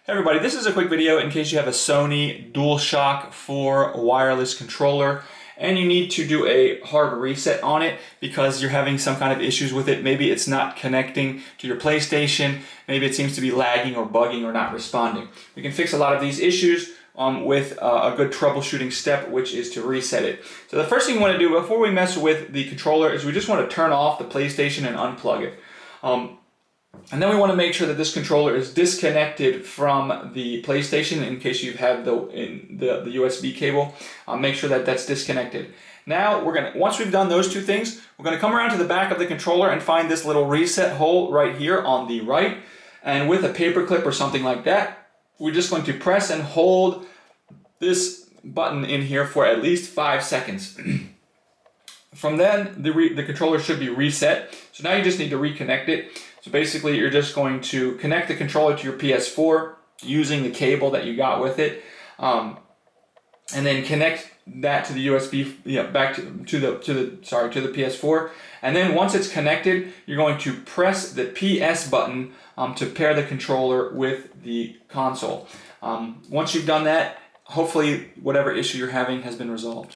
Hey everybody, this is a quick video in case you have a Sony DUALSHOCK 4 wireless controller and you need to do a hard reset on it because you're having some kind of issues with it. Maybe it's not connecting to your PlayStation, maybe it seems to be lagging or bugging or not responding. We can fix a lot of these issues with a good troubleshooting step, which is to reset it. So the first thing we want to do before we mess with the controller is we just want to turn off the PlayStation and unplug it. And then we want to make sure that this controller is disconnected from the PlayStation in case you have the USB cable. Make sure that that's disconnected. Now once we've done those two things, we're gonna come around to the back of the controller and find this little reset hole right here on the right. And with a paper clip or something like that, we're just going to press and hold this button in here for at least 5 seconds. From then, the controller should be reset. So now you just need to reconnect it. So basically, you're just going to connect the controller to your PS4 using the cable that you got with it, and then connect that to the USB, back to the PS4. And then once it's connected, you're going to press the PS button to pair the controller with the console. Once you've done that, hopefully whatever issue you're having has been resolved.